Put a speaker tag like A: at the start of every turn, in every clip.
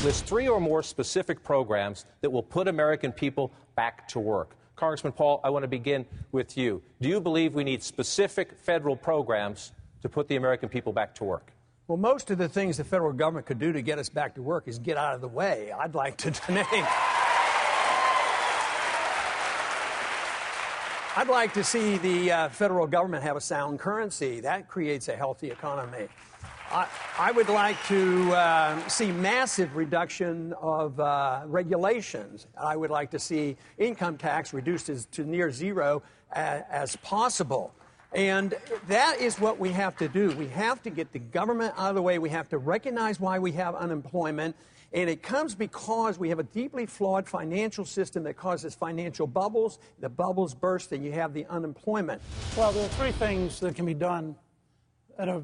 A: List 3 or more specific programs that will put American people back to work. Congressman Paul, I want to begin with you. Do you believe we need specific federal programs to put the American people back to work?
B: Well, most of the things the federal government could do to get us back to work is get out of the way. I'd like to name. I'd like to see the federal government have a sound currency. That creates a healthy economy. I would like to see massive reduction of regulations. I would like to see income tax reduced to near zero as possible. And that is what we have to do. We have to get the government out of the way. We have to recognize why we have unemployment. And it comes because we have a deeply flawed financial system that causes financial bubbles. The bubbles burst and you have the unemployment.
C: Well, there are three things that can be done at a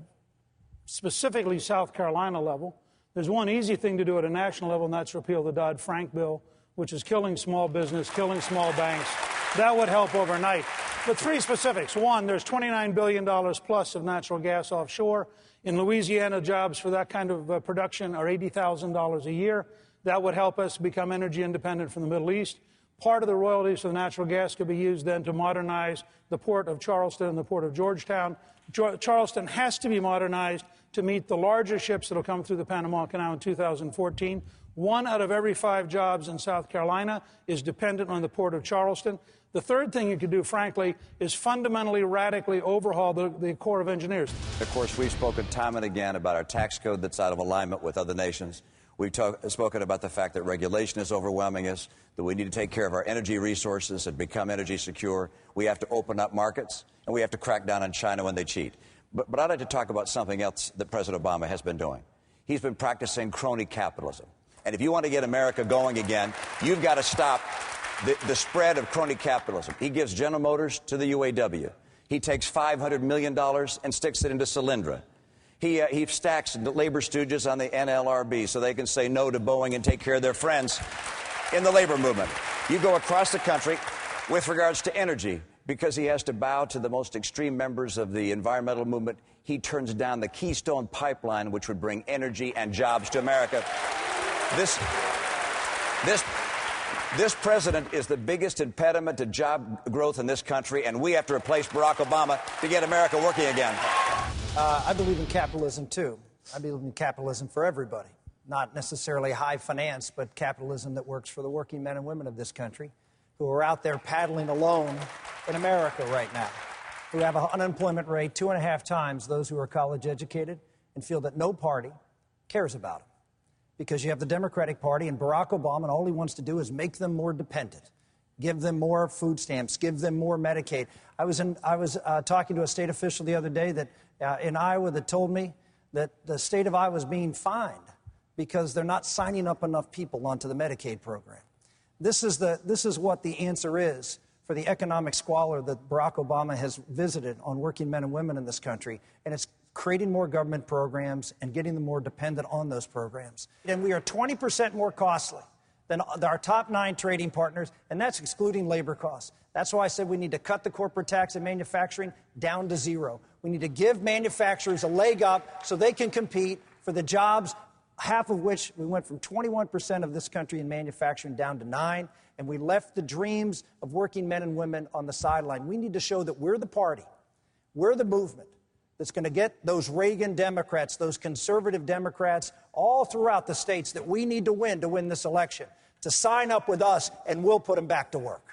C: specifically South Carolina level. There's one easy thing to do at a national level, and that's repeal the Dodd-Frank bill, which is killing small business, killing small banks. That would help overnight. But three specifics. One, there's $29 billion plus of natural gas offshore. In Louisiana, jobs for that kind of production are $80,000 a year. That would help us become energy independent from the Middle East. Part of the royalties of the natural gas could be used then to modernize the port of Charleston and the port of Georgetown. Charleston has to be modernized to meet the larger ships that will come through the Panama Canal in 2014. 1 out of every 5 jobs in South Carolina is dependent on the port of Charleston. The third thing you could do, frankly, is fundamentally, radically overhaul the Corps of Engineers.
D: Of course, we've spoken time and again about our tax code that's out of alignment with other nations. We've spoken about the fact that regulation is overwhelming us, that we need to take care of our energy resources and become energy secure. We have to open up markets, and we have to crack down on China when they cheat. But I'd like to talk about something else that President Obama has been doing. He's been practicing crony capitalism. And if you want to get America going again, you've got to stop the spread of crony capitalism. He gives General Motors to the UAW. He takes $500 million and sticks it into Solyndra. He stacks labor stooges on the NLRB so they can say no to Boeing and take care of their friends in the labor movement. You go across the country with regards to energy, because he has to bow to the most extreme members of the environmental movement. He turns down the Keystone Pipeline, which would bring energy and jobs to America. This president is the biggest impediment to job growth in this country, and we have to replace Barack Obama to get America working again.
E: I believe in capitalism, too. I believe in capitalism for everybody. Not necessarily high finance, but capitalism that works for the working men and women of this country who are out there paddling alone in America right now, who have an unemployment rate 2.5 times those who are college educated and feel that no party cares about them. Because you have the Democratic Party and Barack Obama, and all he wants to do is make them more dependent, give them more food stamps, give them more Medicaid. I was talking to a state official the other day that in Iowa that told me that the state of Iowa is being fined because they're not signing up enough people onto the Medicaid program. This is what the answer is for the economic squalor that Barack Obama has visited on working men and women in this country, and it's creating more government programs and getting them more dependent on those programs. And we are 20% more costly than our top 9 trading partners, and that's excluding labor costs. That's why I said we need to cut the corporate tax in manufacturing down to 0. We need to give manufacturers a leg up so they can compete for the jobs, half of which we went from 21% of this country in manufacturing down to 9%, and we left the dreams of working men and women on the sideline. We need to show that we're the party, we're the movement that's going to get those Reagan Democrats, those conservative Democrats all throughout the states that we need to win this election, to sign up with us, and we'll put them back to work.